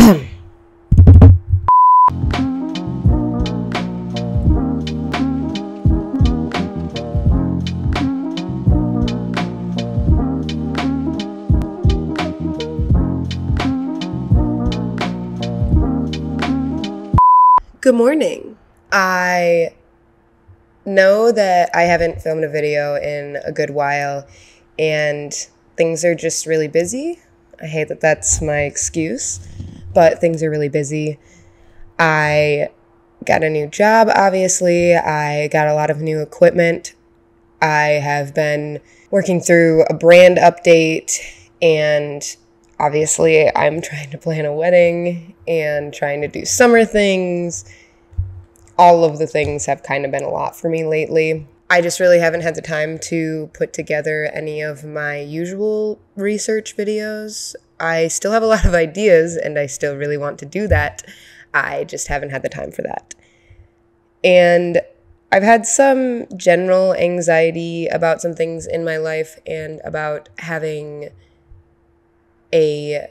Good morning. I know that I haven't filmed a video in a good while and things are just really busy. I hate that that's my excuse, but things are really busy. I got a new job, obviously. I got a lot of new equipment. I have been working through a brand update, and obviously I'm trying to plan a wedding and trying to do summer things. All of the things have kind of been a lot for me lately. I just really haven't had the time to put together any of my usual research videos. I still have a lot of ideas and I still really want to do that. I just haven't had the time for that. And I've had some general anxiety about some things in my life and about having a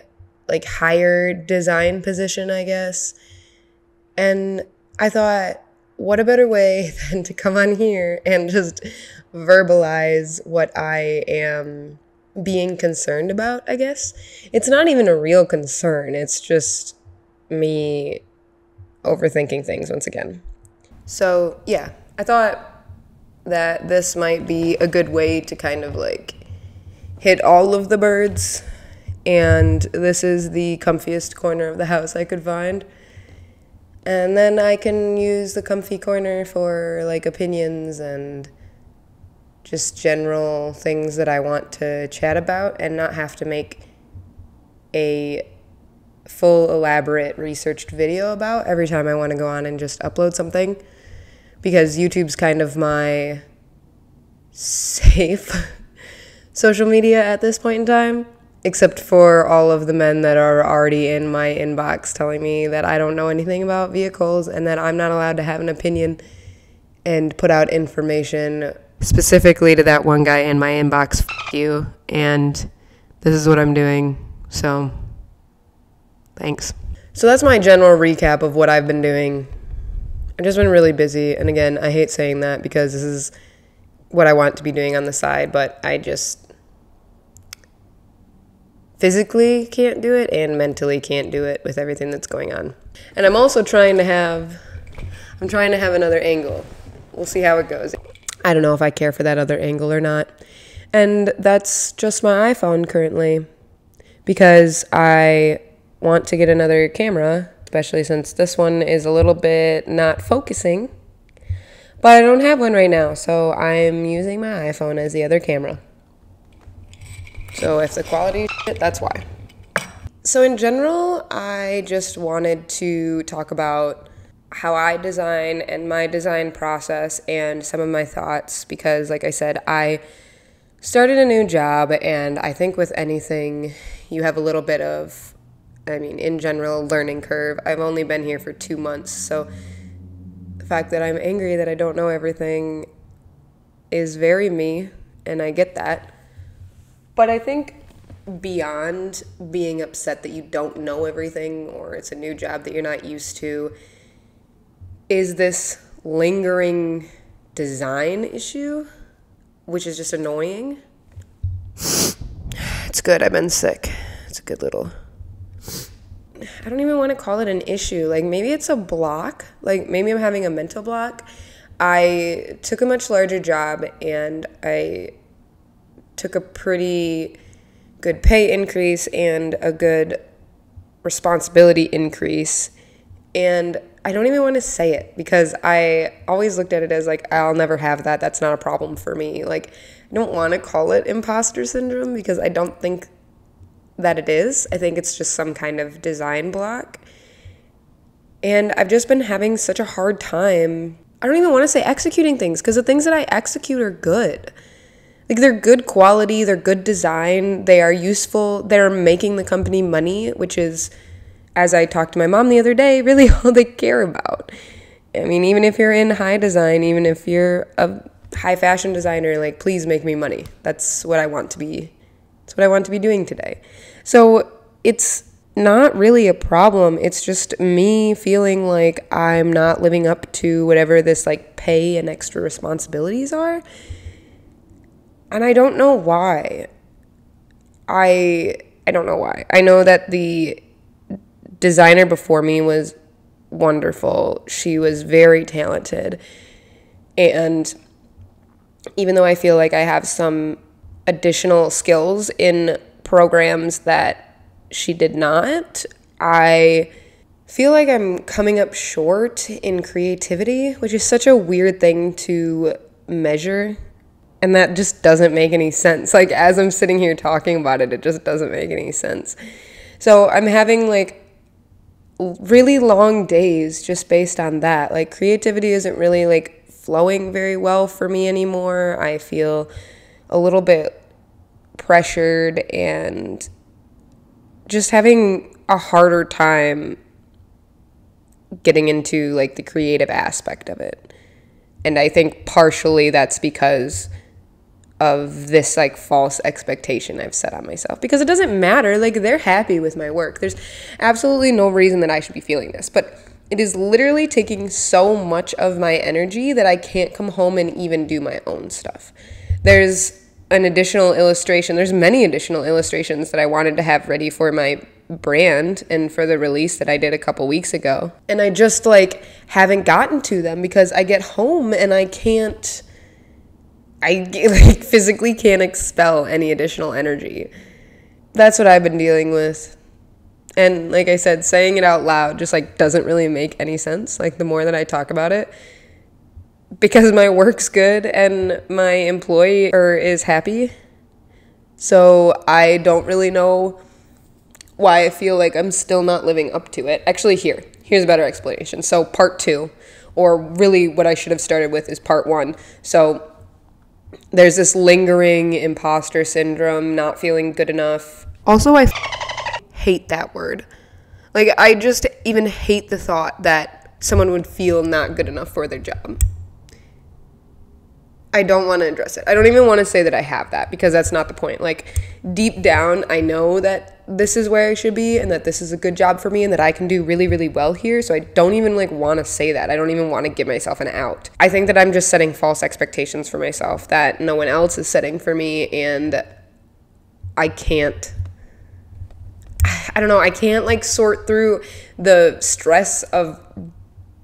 higher design position, I guess. And I thought, what a better way than to come on here and just verbalize what I am being concerned about, I guess. It's not even a real concern. It's just me overthinking things once again. So, yeah, I thought that this might be a good way to kind of hit all of the birds. And this is the comfiest corner of the house I could find. And then I can use the comfy corner for opinions and just general things that I want to chat about and not have to make a full elaborate researched video about every time I want to go on and just upload something, because YouTube's kind of my safe social media at this point in time. Except for all of the men that are already in my inbox telling me that I don't know anything about vehicles and that I'm not allowed to have an opinion and put out information specifically to that one guy in my inbox. F you. And this is what I'm doing. So, thanks. So that's my general recap of what I've been doing. I've just been really busy. And again, I hate saying that because this is what I want to be doing on the side, but I just physically can't do it and mentally can't do it with everything that's going on. And I'm also trying to have another angle. We'll see how it goes. I don't know if I care for that other angle or not. And that's just my iPhone currently, because I want to get another camera, especially since this one is a little bit not focusing. But I don't have one right now, so I'm using my iPhone as the other camera. So if the quality is shit, that's why. So in general, I just wanted to talk about how I design and my design process and some of my thoughts, because like I said, I started a new job, and I think with anything, you have a little bit of, in general, learning curve. I've only been here for 2 months, so the fact that I'm angry that I don't know everything is very me, and I get that. But I think beyond being upset that you don't know everything or it's a new job that you're not used to is this lingering design issue, which is just annoying. It's good. I've been sick. It's a good little... I don't even want to call it an issue. Maybe it's a block. Maybe I'm having a mental block. I took a much larger job and I took a pretty good pay increase and a good responsibility increase. And I don't even want to say it because I always looked at it as I'll never have that. That's not a problem for me. I don't want to call it imposter syndrome because I don't think that it is. I think it's just some kind of design block. And I've just been having such a hard time. I don't even want to say executing things, because the things that I execute are good. They're good quality, they're good design, they are useful, they're making the company money, which is, as I talked to my mom the other day, really all they care about. Even if you're in high design, even if you're a high fashion designer, please make me money. That's what I want to be. That's what I want to be doing today. So it's not really a problem. It's just me feeling like I'm not living up to whatever this like pay and extra responsibilities are. And I don't know why. I don't know why. I know that the designer before me was wonderful. She was very talented. And even though I feel like I have some additional skills in programs that she did not, I feel like I'm coming up short in creativity, which is such a weird thing to measure. And that just doesn't make any sense. Like, as I'm sitting here talking about it, it just doesn't make any sense. So I'm having like really long days just based on that. Like, creativity isn't really like flowing very well for me anymore. I feel a little bit pressured and just having a harder time getting into like the creative aspect of it. And I think partially that's because of this like false expectation I've set on myself, because it doesn't matter. Like, they're happy with my work. There's absolutely no reason that I should be feeling this, but it is literally taking so much of my energy that I can't come home and even do my own stuff. There's an additional illustration. There's many additional illustrations that I wanted to have ready for my brand and for the release that I did a couple weeks ago. And I just like haven't gotten to them because I get home and I like physically can't expel any additional energy. That's what I've been dealing with. And like I said, saying it out loud just like doesn't really make any sense. Like, the more that I talk about it, because my work's good and my employer is happy. So I don't really know why I feel like I'm still not living up to it. Actually, here's a better explanation. So part 2, or really what I should have started with, is part 1. So there's this lingering imposter syndrome, not feeling good enough. Also, I hate that word. Like, I just even hate the thought that someone would feel not good enough for their job. I don't want to address it. I don't even want to say that I have that, because that's not the point. Like, deep down, I know that this is where I should be and that this is a good job for me and that I can do really, really well here. So I don't even like want to say that. I don't even want to give myself an out. I think that I'm just setting false expectations for myself that no one else is setting for me, and I can't like sort through the stress of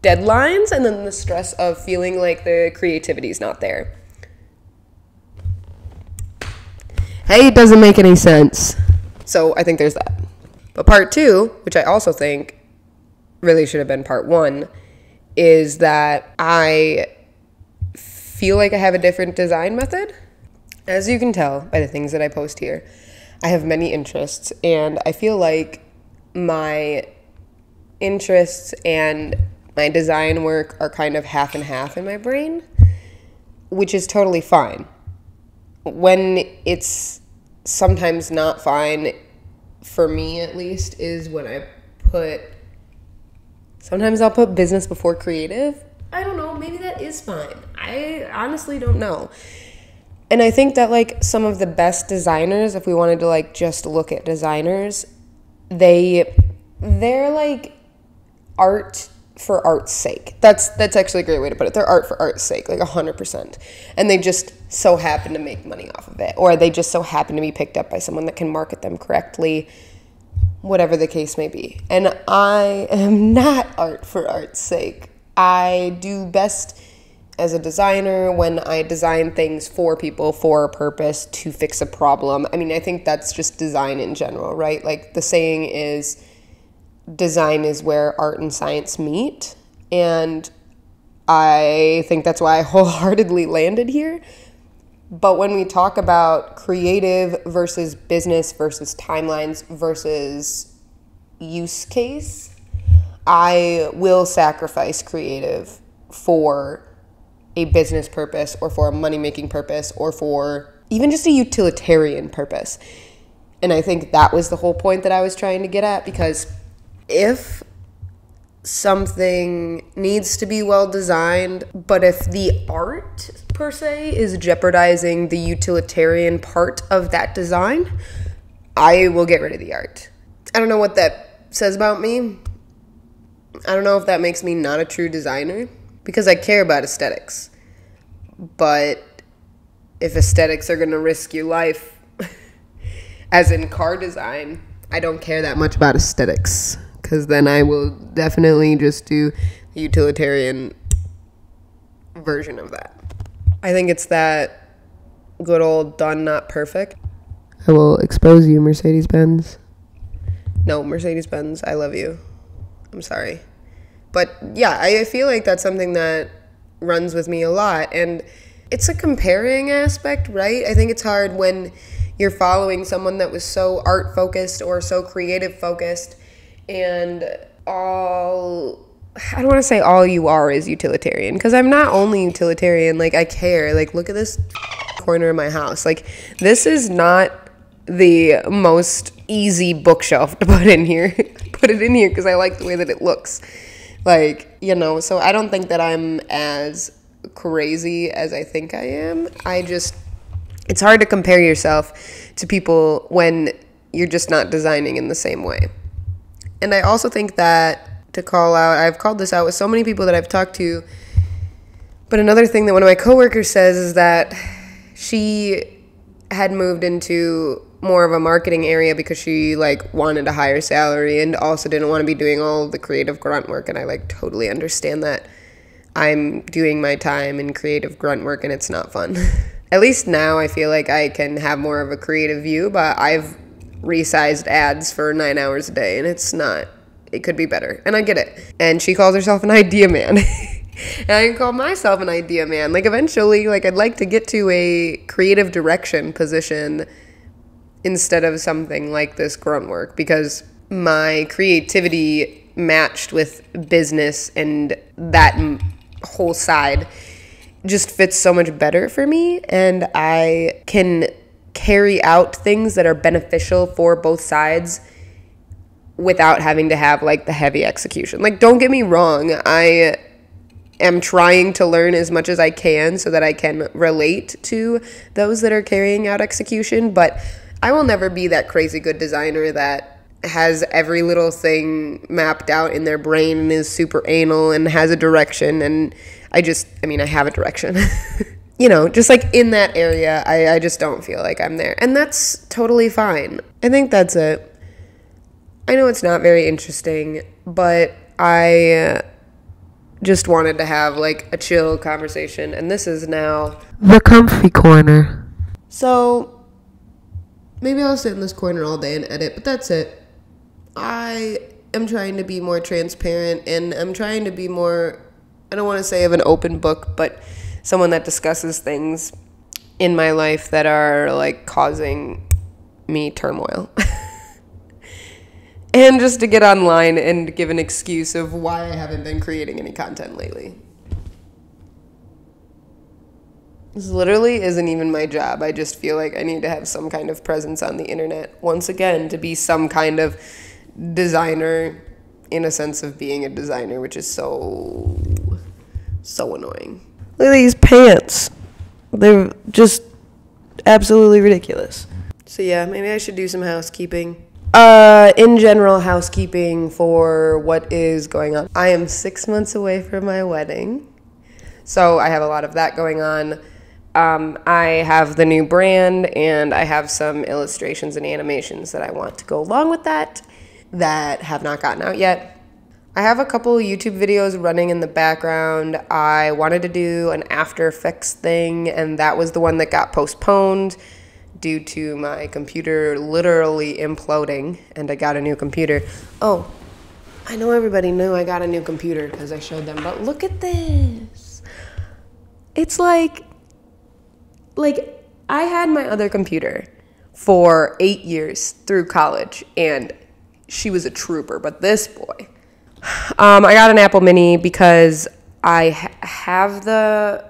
deadlines and then the stress of feeling like the creativity is not there. Hey, it doesn't make any sense. So I think there's that. But part 2, which I also think really should have been part 1, is that I feel like I have a different design method. As you can tell by the things that I post here, I have many interests, and I feel like my interests and my design work are kind of half and half in my brain, which is totally fine. When it's sometimes not fine, for me at least, is when sometimes I'll put business before creative. I don't know, maybe that is fine. I honestly don't know. And I think that like some of the best designers, if we wanted to like just look at designers, they're like art for art's sake. That's actually a great way to put it. They're art for art's sake, like 100%. And they just so happen to make money off of it, or they just so happen to be picked up by someone that can market them correctly, whatever the case may be. And I am not art for art's sake. I do best as a designer when I design things for people, for a purpose, to fix a problem. I mean, I think that's just design in general, right? Like, the saying is, design is where art and science meet. And I think that's why I wholeheartedly landed here. But when we talk about creative versus business versus timelines versus use case, I will sacrifice creative for a business purpose, or for a money-making purpose, or for even just a utilitarian purpose. And I think that was the whole point that I was trying to get at, because if something needs to be well designed, but if the art per se is jeopardizing the utilitarian part of that design, I will get rid of the art. I don't know what that says about me. I don't know if that makes me not a true designer, because I care about aesthetics. But if aesthetics are going to risk your life, as in car design, I don't care that much about aesthetics, because then I will definitely just do the utilitarian version of that. I think it's that good old done, not perfect. I will expose you, Mercedes-Benz. No, Mercedes-Benz, I love you. I'm sorry. But yeah, I feel like that's something that runs with me a lot. And it's a comparing aspect, right? I think it's hard when you're following someone that was so art focused or so creative focused, and I don't want to say all you are is utilitarian, because I'm not only utilitarian. Like, I care. Like, look at this corner of my house. Like, this is not the most easy bookshelf to put in here. Put it in here because I like the way that it looks. Like, you know, so I don't think that I'm as crazy as I think I am. It's hard to compare yourself to people when you're just not designing in the same way. And I also think that, to call out, I've called this out with so many people that I've talked to, but another thing that one of my coworkers says is that she had moved into more of a marketing area because she like wanted a higher salary and also didn't want to be doing all the creative grunt work. And I like totally understand that. I'm doing my time in creative grunt work and it's not fun. At least now I feel like I can have more of a creative view, but I've resized ads for 9 hours a day and it's not, it could be better. And I get it. And she calls herself an idea man. And I can call myself an idea man. Like, eventually, like, I'd like to get to a creative direction position instead of something like this grunt work, because my creativity matched with business and that whole side just fits so much better for me, and I can carry out things that are beneficial for both sides without having to have like the heavy execution. Like, don't get me wrong, I am trying to learn as much as I can so that I can relate to those that are carrying out execution, but I will never be that crazy good designer that has every little thing mapped out in their brain and is super anal and has a direction. And I have a direction. You know, just like in that area, I just don't feel like I'm there. And that's totally fine. I think that's it. I know it's not very interesting, but I just wanted to have like a chill conversation. And this is now the comfy corner. So maybe I'll sit in this corner all day and edit, but that's it. I am trying to be more transparent, and I'm trying to be more, I don't want to say of an open book, but someone that discusses things in my life that are like causing me turmoil. And just to get online and give an excuse of why I haven't been creating any content lately. This literally isn't even my job. I just feel like I need to have some kind of presence on the internet, once again, to be some kind of designer, in a sense of being a designer, which is so annoying. Look at these pants. They're just absolutely ridiculous. So yeah, maybe I should do some housekeeping. In general, housekeeping for what is going on. I am 6 months away from my wedding, so I have a lot of that going on. I have the new brand, and I have some illustrations and animations that I want to go along with that have not gotten out yet. I have a couple YouTube videos running in the background. I wanted to do an After Effects thing, and that was the one that got postponed due to my computer literally imploding, and I got a new computer. Oh, I know everybody knew I got a new computer because I showed them, but look at this. It's like I had my other computer for 8 years through college, and she was a trooper, but this boy. I got an Apple Mini because I have the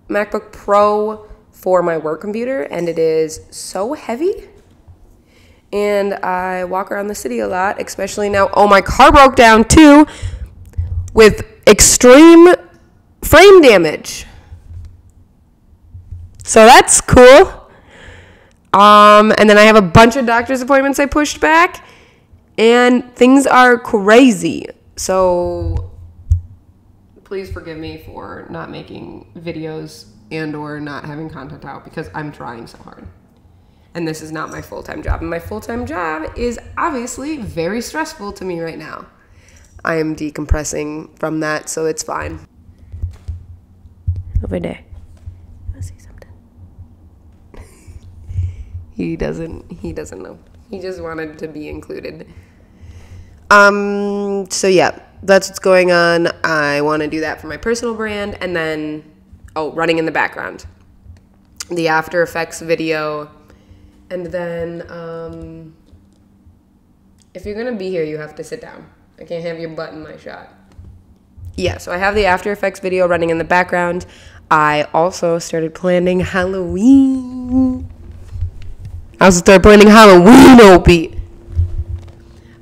MacBook Pro for my work computer, and it is so heavy, and I walk around the city a lot, especially now. Oh, my car broke down too with extreme frame damage, so that's cool. And then I have a bunch of doctor's appointments I pushed back, And things are crazy. So please forgive me for not making videos and or not having content out because I'm trying so hard. And this is not my full-time job. And my full-time job is obviously very stressful to me right now. I am decompressing from that, so it's fine. Over there. You want to see something? He doesn't know. He just wanted to be included. So yeah, that's what's going on. I want to do that for my personal brand. And then, running in the background. The After Effects video. And then, if you're going to be here, you have to sit down. I can't have your butt in my shot. Yeah, so I have the After Effects video running in the background. I also started planning Halloween. Opie.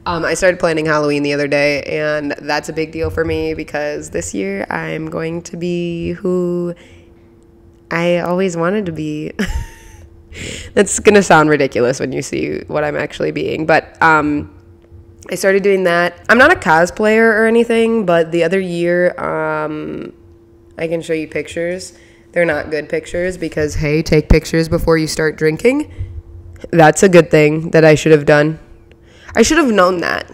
I started planning Halloween the other day, and that's a big deal for me because this year I'm going to be who I always wanted to be. That's going to sound ridiculous when you see what I'm actually being, but I started doing that. I'm not a cosplayer or anything, but the other year I can show you pictures. They're not good pictures because, hey, take pictures before you start drinking. That's a good thing that I should have done. I should have known that.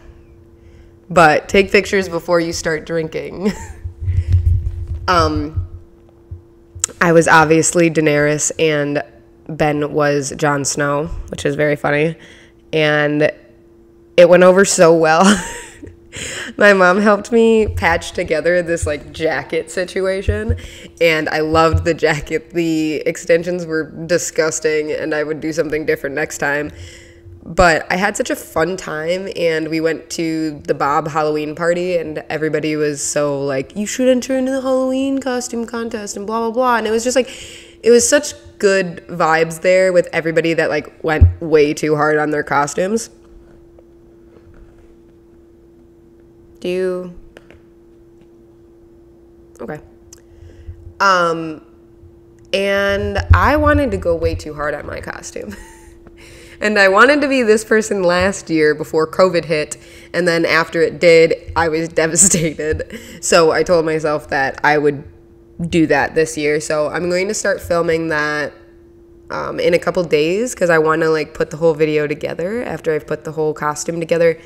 But take pictures before you start drinking. I was obviously Daenerys and Ben was Jon Snow, which is very funny. And it went over so well. My mom helped me patch together this like jacket situation, and I loved the jacket. The extensions were disgusting, and I would do something different next time. But I had such a fun time, and we went to the Bob Halloween party, and everybody was so like, you should enter into the Halloween costume contest and blah, blah, blah. And it was just like, it was such good vibes there with everybody that like went way too hard on their costumes. Okay. And I wanted to go way too hard on my costume. And I wanted to be this person last year before COVID hit, and then after it did, I was devastated. So I told myself that I would do that this year. So I'm going to start filming that in a couple days because I want to like put the whole video together after I've put the whole costume together.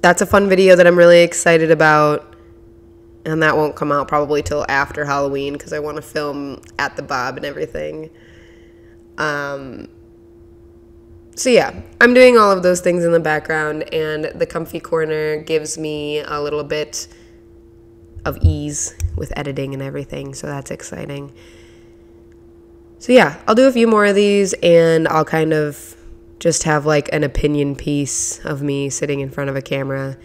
That's a fun video that I'm really excited about, and that won't come out probably till after Halloween because I want to film at the Bob and everything. So yeah, I'm doing all of those things in the background, and the comfy corner gives me a little bit of ease with editing and everything, so that's exciting. So yeah, I'll do a few more of these, and I'll kind of just have like an opinion piece of me sitting in front of a camera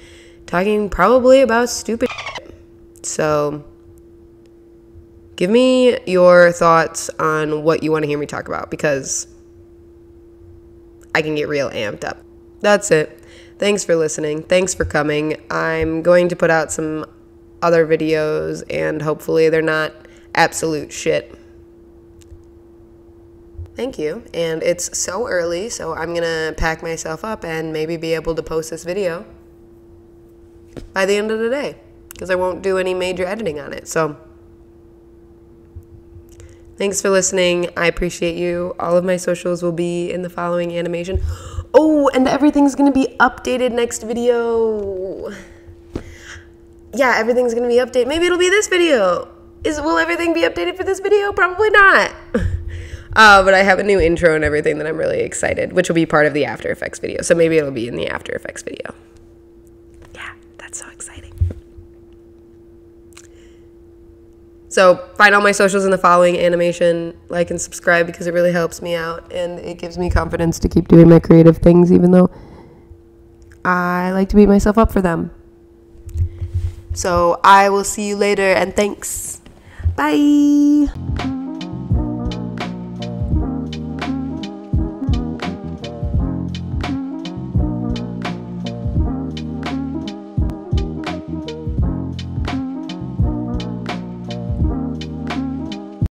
talking probably about stupid shit. So give me your thoughts on what you want to hear me talk about because I can get real amped up. That's it. Thanks for listening. Thanks for coming. I'm going to put out some other videos, and hopefully they're not absolute shit. Thank you. And it's so early, so I'm going to pack myself up and maybe be able to post this video by the end of the day because I won't do any major editing on it. So thanks for listening. I appreciate you. All of my socials will be in the following animation. Oh, and everything's going to be updated next video. Yeah, everything's going to be updated. Maybe it'll be this video. Will everything be updated for this video? Probably not. But I have a new intro and everything that I'm really excited, which will be part of the After Effects video. So maybe it'll be in the After Effects video. Yeah, that's so exciting. So find all my socials in the following animation. Like and subscribe because it really helps me out. And it gives me confidence to keep doing my creative things, even though I like to beat myself up for them. So I will see you later, and thanks. Bye.